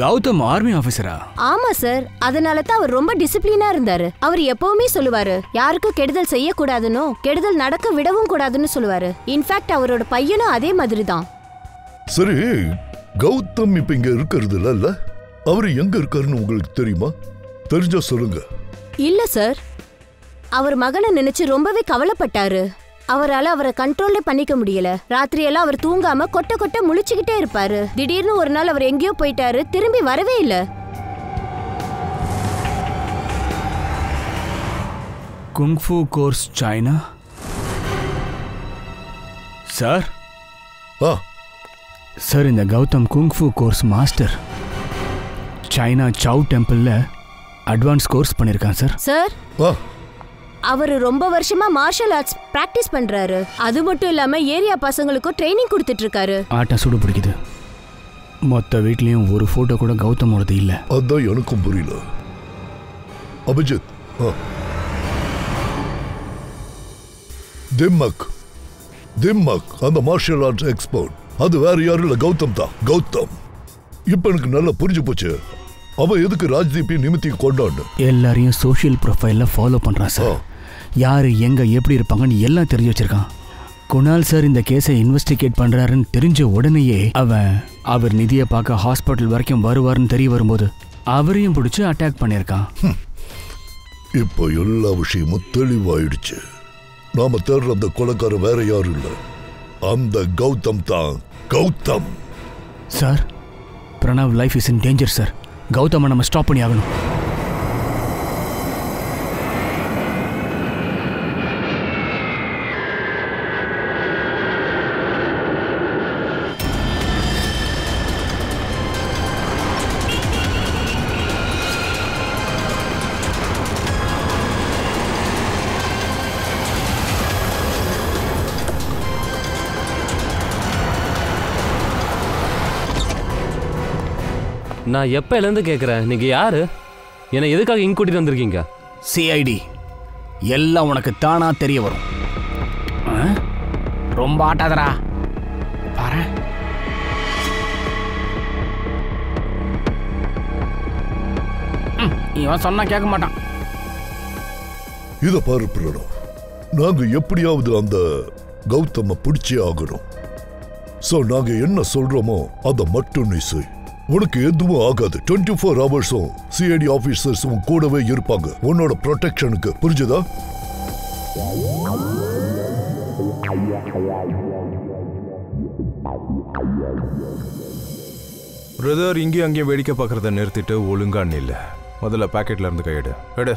[SPEAKER 9] கௌதம் ஆர்மி ஆபீசரா?
[SPEAKER 3] ஆமா சார், அதனால தான் அவர் ரொம்ப டிசிப்ளினா இருந்தாரு. அவர் எப்பவுமே சொல்லுவாரு, யாருக்கும் கெடுதல் செய்யக்கூடாதுன்னு, கெடுதல் நடக்க விடவும் கூடாதுன்னு சொல்லுவாரு. இன்ஃபேக்ட் அவரோட பையனும் அதே மாதிரி தான்.
[SPEAKER 5] சரி, கௌதம் இப்ப இங்க இருக்கிறது இல்ல, அவரு எங்க இருக்காருன்னு உங்களுக்கு தெரியுமா? தெரிஞ்சா சொல்லுங்க.
[SPEAKER 3] இல்ல சார், அவர் மகனை நினைச்சு ரொம்பவே கவலைப்பட்டாரு. அவரால் அவரை கண்ட்ரோல்லே பண்ணிக்க முடியல. ராத்திரியெல்லாம் அவர் தூங்காம கொட்ட கொட்ட முழிச்சுக்கிட்டே இருப்பாரு. திடீர்னு ஒரு நாள் அவர் எங்கேயோ போயிட்டாரு, திரும்பி வரவே இல்ல.
[SPEAKER 9] Kung fu course China? Sir sir, இந்த Gautam kung fu course master. China சவு டெம்பிள்ல அட்வான்ஸ் கோர்ஸ் பண்ணிருக்கான் சார்.
[SPEAKER 3] சார், அவர் ரொம்ப வருஷமா மார்ஷல் ஆர்ட்ஸ் பிராக்டிஸ் பண்றாரு. அது மட்டும் இல்லாம ஏரியா பசங்களுக்கும் ட்ரைனிங் கொடுத்துட்டு இருக்காரு.
[SPEAKER 9] ஆட்டம் சுடு பிடிக்குது. மொத்த வீட்லயும் ஒரு போட்டோ கூட கௌதமோடது இல்ல.
[SPEAKER 5] அதான் எனக்கும் புரியல. அபிஜித், திம்மக் அந்த மார்ஷல் ஆர்ட்ஸ் எக்ஸ்பர்ட், அது வேற யாரும் இல்ல, கௌதம் தான். கௌதம் இப்ப எனக்கு நல்லா புரிஞ்சு போச்சு அவன் எதுக்கு ராஜ்தீப்பையும் நிமித்தியும் கொண்டான்னு.
[SPEAKER 9] எல்லாரையும் சோஷியல் ப்ரொஃபைல்ல ஃபாலோ பண்றான் சார். யாரு எங்க எப்படி இருப்பாங்கன்னு எல்லாம் தெரிஞ்சு வச்சிருக்கான். குணால் சார் இந்த கேஸை இன்வெஸ்டிகேட் பண்றாருன்னு தெரிஞ்ச உடனேயே அவர் நிதியை பார்க்க ஹாஸ்பிட்டல் வரைக்கும் வருவாருன்னு தெரிய வரும்போது அவரையும் பிடிச்சு அட்டாக் பண்ணியிருக்கான்.
[SPEAKER 5] இப்போ எல்லா விஷயமும் தெளிவாயிடுச்சு. நாம தேடுற அந்த கொலைக்காரர் வேற யாரும் இல்ல, அந்த கௌதம் தான். Gautam
[SPEAKER 9] sir, Pranav life is in danger sir. கௌதமை நம்ம ஸ்டாப் பண்ணி ஆகணும்.
[SPEAKER 8] நான் எப்போலேருந்து கேட்குறேன், நீங்கள் யாரு? என்னை எதுக்காக இங்கே கூட்டிகிட்டு வந்திருக்கீங்க?
[SPEAKER 9] சிஐடி. எல்லாம் உனக்கு தானா தெரிய வரும். ரொம்ப ஆட்டாதரா பாரு. இவன் சொன்னா கேட்க மாட்டான்.
[SPEAKER 5] இத பாரு பிரணவ், நாங்க எப்படியாவது அந்த கௌதம பிடிச்சே ஆகணும். சோ நாங்க என்ன சொல்றோமோ அதை மட்டும் நீ செய். உனக்கு எதுவும் ஆகாது. 24 ஹவர்ஸும் சிஐடி ஆபீசர்ஸும் கூடவே இருப்பாங்க உன்னோட ப்ரொடெக்ஷனுக்கு. புரிஞ்சுதா?
[SPEAKER 2] பிரதர், இங்கேயும் அங்கேயும் வேடிக்கை பார்க்கறத நிறுத்திட்டு ஒழுங்கா நில்ல. முதல்ல பாக்கெட்ல இருந்து கையெடு. எடு.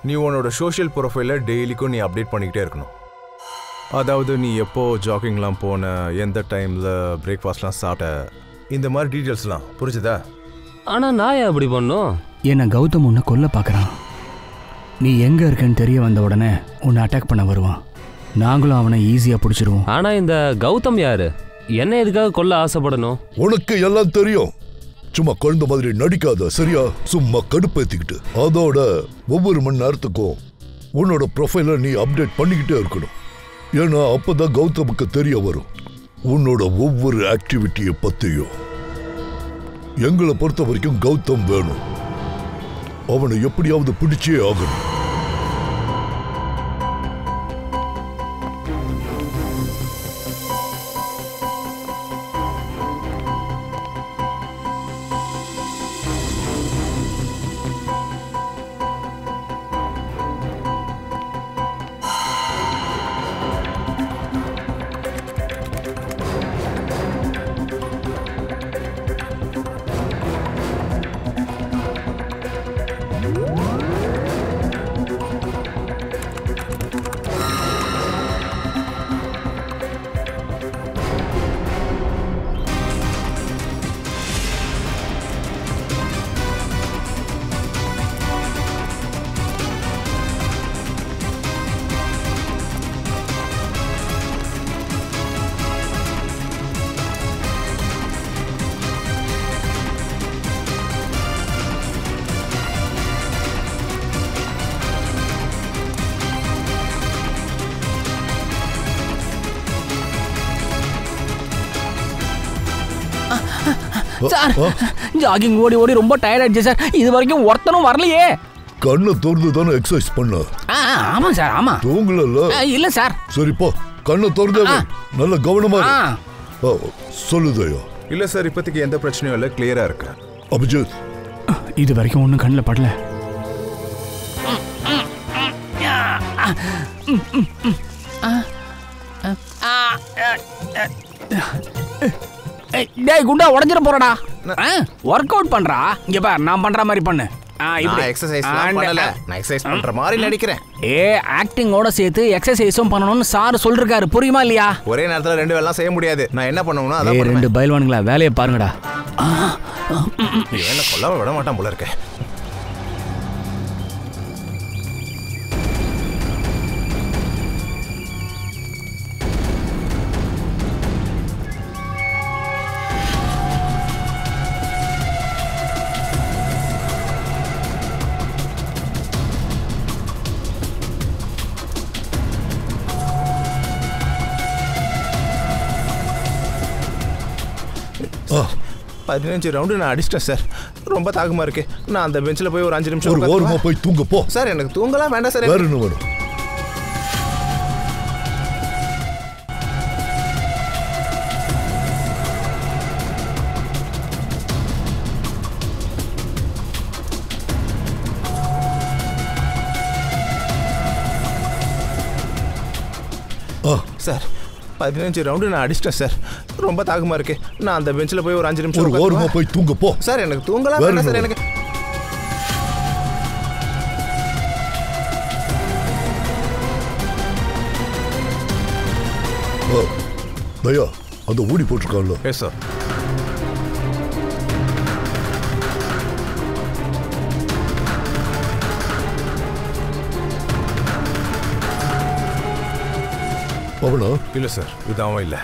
[SPEAKER 2] நீ உன்னோட சோஷியல் ப்ரொஃபைலை டெய்லிக்கும் நீ அப்டேட் பண்ணிக்கிட்டே இருக்கணும். அதாவது நீ எப்போ ஜாக்கிங்லாம் போன, எந்த டைமில் பிரேக்ஃபாஸ்ட்லாம் சாப்பிட்ட, இந்த மாதிரி டீட்டெயில்ஸ்லாம். புரிஞ்சுதா?
[SPEAKER 8] ஆனால் நான் ஏன் அப்படி பண்ணும்?
[SPEAKER 9] என்ன கௌதம் உன்னை கொல்ல பார்க்குறான். நீ எங்கே இருக்கன்னு தெரிய வந்த உடனே உன்னை அட்டாக் பண்ண வருவான். நாங்களும் அவனை ஈஸியாக பிடிச்சிருவோம்.
[SPEAKER 8] ஆனால் இந்த கௌதம் யாரு? என்ன எதுக்காக கொல்ல ஆசைப்படணும்?
[SPEAKER 5] உனக்கு எல்லாம் தெரியும். சும்மா குழந்தை மாதிரி நடிக்காத, சரியா? சும்மா கடுப்பேத்திக்கிட்டு. அதோட ஒவ்வொரு மணி நேரத்துக்கும் உன்னோட ப்ரொஃபைலை நீ அப்டேட் பண்ணிக்கிட்டே இருக்கணும். ஏன்னா அப்பதான் கௌதமுக்கு தெரிய வரும் உன்னோட ஒவ்வொரு ஆக்டிவிட்டியை பத்தியும். எங்களை பொறுத்த வரைக்கும் கௌதம் வேணும். அவனை எப்படியாவது பிடிச்சே ஆகணும்.
[SPEAKER 9] சார், ஜாகிங் ஓடி ஓடி ரொம்ப டயர்ட் ஆயிடுச்சு சார். இது வரைக்கும் ஒருத்தனும் வரலையே.
[SPEAKER 5] கண்ணை திறந்து தானே எக்ஸசைஸ் பண்ண?
[SPEAKER 9] ஆமா சார், ஆமா.
[SPEAKER 5] தூங்கல?
[SPEAKER 9] இல்ல சார்.
[SPEAKER 5] சரிப்பா, கண்ணை திறந்து நல்ல கவனமா சொல்லுதையா?
[SPEAKER 2] இல்ல சார், இப்போதைக்கு எந்த பிரச்சனையும் இல்லை, கிளியரா இருக்கு.
[SPEAKER 5] அபிஜித்,
[SPEAKER 9] இது வரைக்கும் ஒன்றும் கண்ணில் படல. டேய் குண்டா, உடைஞ்சிர போறடா. ஒர்க் அவுட் பண்றா. இங்க பார், நான் பண்ற மாதிரி பண்ணு.
[SPEAKER 7] நான் எக்ஸசைஸ்லாம் பண்ணல, நான் எக்ஸசைஸ் பண்ற மாதிரி நடிக்கிறேன்.
[SPEAKER 9] ஆக்டிங்கோட சேர்த்து எக்ஸசைஸும் பண்ணணும்னு சார் சொல்றாரு. புரியுமா இல்லையா?
[SPEAKER 7] ஒரே நேரத்துல ரெண்டு வேலைலாம் செய்ய முடியாது. நான் என்ன பண்ணணும்னா அதான் பண்ணுவேன்.
[SPEAKER 9] ரெண்டு பயில்வானுங்களா, வேலையை பாருங்கடா.
[SPEAKER 7] என்ன கொல்லாம விட மாட்டான் போல இருக்க. பதினஞ்சு ரவுண்டு நான் அடிச்சிட்டேன் சார். ரொம்ப தாகமா இருக்கு. நான் அந்த பெஞ்சில் போய் ஒரு 5 நிமிஷம்
[SPEAKER 5] ஒரு ஓரமா போய் தூங்க போ.
[SPEAKER 7] சார், எனக்கு தூங்கலாம் வேண்டாம் சார்.
[SPEAKER 5] வேற என்ன வேணும்?
[SPEAKER 7] சார், 15 ரவுண்டு நான் அடிச்சிட்டேன் சார். ரொம்ப தாகமா இருக்கு. நான் அந்த பெஞ்சில் போய் ஒரு 5 நிமிஷம்
[SPEAKER 5] ஒரு ஓரமா போய் தூங்க போ.
[SPEAKER 7] சார், எனக்கு தூங்கலாம் வேண்டாம் சார். எனக்கு
[SPEAKER 5] தயா, அந்த ஊடி போட்டிருக்கான்ல.
[SPEAKER 2] Yes sir.
[SPEAKER 5] அவனா?
[SPEAKER 2] இல்ல சார், இது அவன் இல்லை.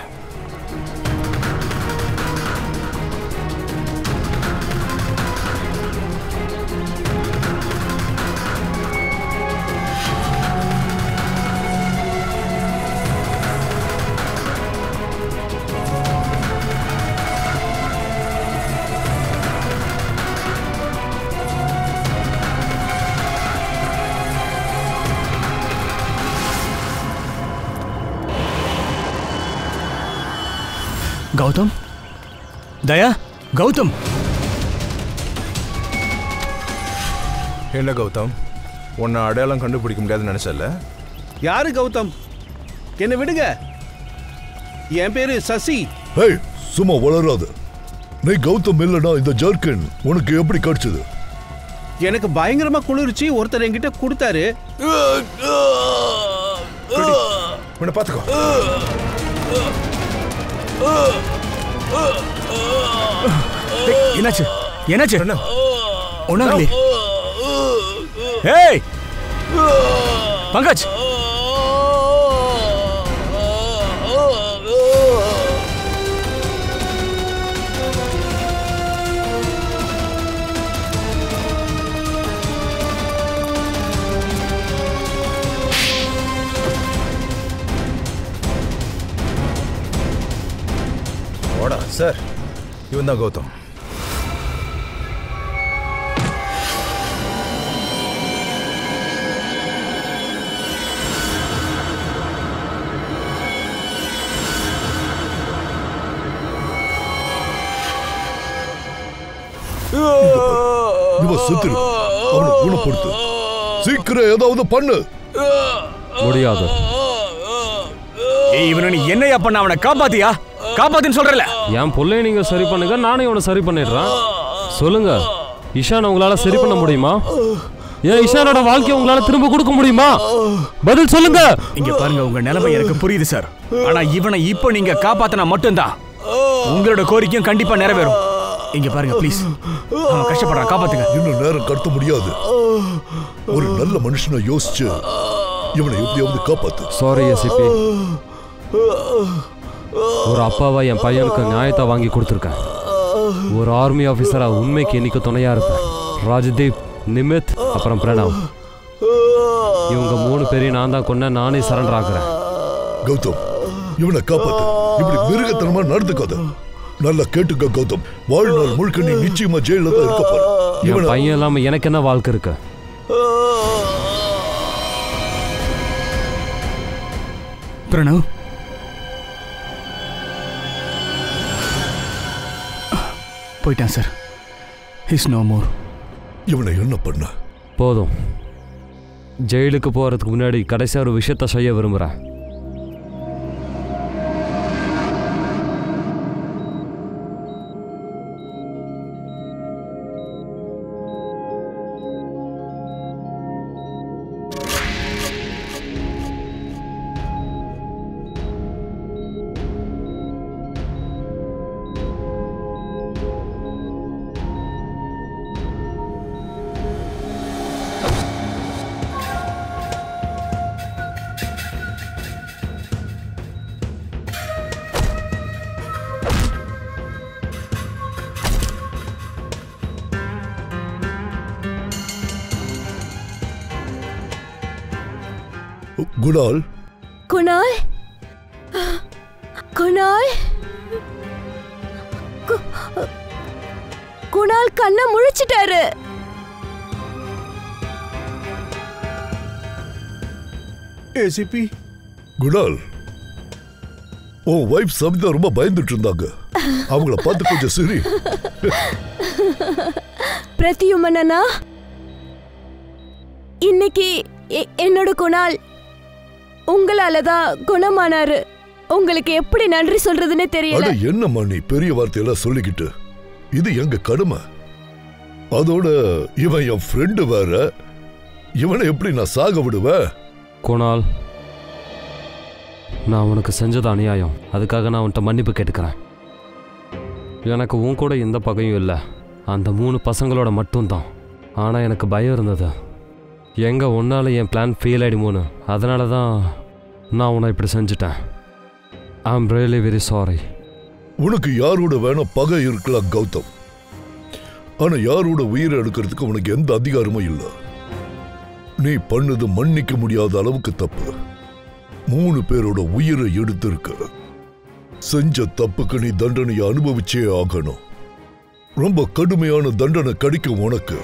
[SPEAKER 9] கௌதம் தயா கௌதம்
[SPEAKER 2] என்ன கௌதம், உன்னை அடையாளம் கண்டுபிடிக்க முடியாதுன்னு நினைச்சல?
[SPEAKER 4] யாரு கௌதம்? என்ன விடுங்க, என் பேரு சசி.
[SPEAKER 5] ஏய், சும்மா வளராத. நீ கௌதம் இல்லனா இந்த ஜர்க்கன் உனக்கு எப்படி கிடைச்சது?
[SPEAKER 4] எனக்கு பயங்கரமா குளிர்ச்சி, ஒருத்தர் என்கிட்ட கொடுத்தாரு.
[SPEAKER 2] உன்னை பாத்துக்கோ.
[SPEAKER 9] என்னாச்சு என்னாச்சு?
[SPEAKER 2] என்ன
[SPEAKER 9] ஒன்னாங்களே. ஏய் பங்கஜ்,
[SPEAKER 2] ஓடா சார், இவன் தான் கௌதம்.
[SPEAKER 5] இவன் செத்துரு, அவனை குணப்படுத்து. சீக்கிரம் ஏதாவது பண்ணு.
[SPEAKER 8] முடியாது.
[SPEAKER 9] இவனை நீ என்னையா பண்ண? அவனை காப்பாத்தியா? காப்பாத்தின்னு சொல்றல.
[SPEAKER 8] என் பிள்ளைய நீங்க சரி பண்ணுங்க, நானே இவனை சரி பண்ணிடுறேன். சொல்லுங்க, இஷான் உங்களால சரி பண்ண முடியுமா? ஏன் இஷானோட வாழ்க்கையை உங்களால திரும்ப கொடுக்க முடியுமா? பதில் சொல்லுங்க.
[SPEAKER 9] இங்க பாருங்க, உங்க நிலைமை எனக்கு புரியுது சார். ஆனா இவனை இப்போ நீங்க காப்பாத்தினா மட்டும்தான் உங்களோட கோரிக்கையும் கண்டிப்பா நிறைவேறும். இங்க பாருங்க ப்ளீஸ், அவன் கஷ்டப்படுறான், காப்பாத்துங்க.
[SPEAKER 5] இன்னும் நேரம் கடத்த முடியாது. ஒரு நல்ல மனுஷனை யோசிச்சு இவனை எப்படியாவது காப்பாத்து.
[SPEAKER 8] சாரி எஸ்பி, ஒரு அப்பாவா என் பையனுக்கு நியாயத்தை வாங்கி கொடுத்துருக்கேன். ஒரு ஆர்மி ஆஃபீஸரா உண்மைக்கு இன்னைக்கு துணையா இருப்பேன். ராஜ்தீப், நிமித், அப்புறம் பிரணவ், இவங்க 3 பேரையும் நான் தான் கொன்ன. நானே சரண்டர் ஆகுறேன்.
[SPEAKER 5] கௌதம், இவனை காப்பாத்து. இப்படி மிருகத்தனமா நடந்துக்காத. நல்லா கேட்டுக்க கௌதம், வாழ்நாள் முழுக்க நீ நிச்சயமா ஜெயில தான் இருக்க போற.
[SPEAKER 8] என் பையன் இல்லாம எனக்கு என்ன வாழ்க்கை இருக்கு?
[SPEAKER 9] பிரணவ், போயிட்டான் சார். Is no more.
[SPEAKER 5] இவனை என்ன பண்ண?
[SPEAKER 8] போதும். ஜெயிலுக்கு போறதுக்கு முன்னாடி கடைசியா ஒரு விஷயத்த செய்ய விரும்புறேன்.
[SPEAKER 5] குணால்,
[SPEAKER 3] குணால், குணால், குணால் கண்ணை முழிச்சிட்டாரு.
[SPEAKER 4] ஏசிபி
[SPEAKER 5] குணால், உன் வைஃப் சபிதா ரொம்ப பயந்துட்டு இருந்தாங்க. அவங்கள பார்த்து கொஞ்சம் சரி.
[SPEAKER 3] பிரத்யுமனா, இன்னைக்கு என்னோட குணால் உங்களாலதான் குணமானாரு. உங்களுக்கு எப்படி நன்றி சொல்றதுன்னே தெரியல.
[SPEAKER 5] என்னம்மா நீ பெரிய வார்த்தையெல்லாம் சொல்லிக்கிட்டு? இது எங்க கடமை. அதோட இவன் என் ஃப்ரெண்டு வேற. இவனை எப்படி நான் சாக விடுவேன்?
[SPEAKER 8] குணால், நான் உனக்கு செஞ்சது அநியாயம். அதுக்காக நான் உன்கிட்ட மன்னிப்பு கேட்டுக்கிறேன். எனக்கு உன் கூட எந்த பகையும் இல்லை, அந்த 3 பசங்களோட மட்டும்தான். ஆனால் எனக்கு பயம் இருந்தது, எங்கே ஒன்றால் என் பிளான் ஃபெயில் ஆகிடுமோன்னு. அதனால தான் நான் உன்னை இப்படி செஞ்சுட்டேன். ஐ ஆம் ரியலி வெரி சாரி.
[SPEAKER 5] உனக்கு யாரோட வேணும் பகை இருக்கலாம் கௌதம், ஆனால் யாரோட உயிரை எடுக்கிறதுக்கு உனக்கு எந்த அதிகாரமும் இல்லை. நீ பண்ணது மன்னிக்க முடியாத அளவுக்கு தப்பு. 3 பேரோட உயிரை எடுத்திருக்க. செஞ்ச தப்புக்கு நீ தண்டனையை அனுபவிச்சே ஆகணும். ரொம்ப கடுமையான தண்டனை கிடைக்கும் உனக்கு.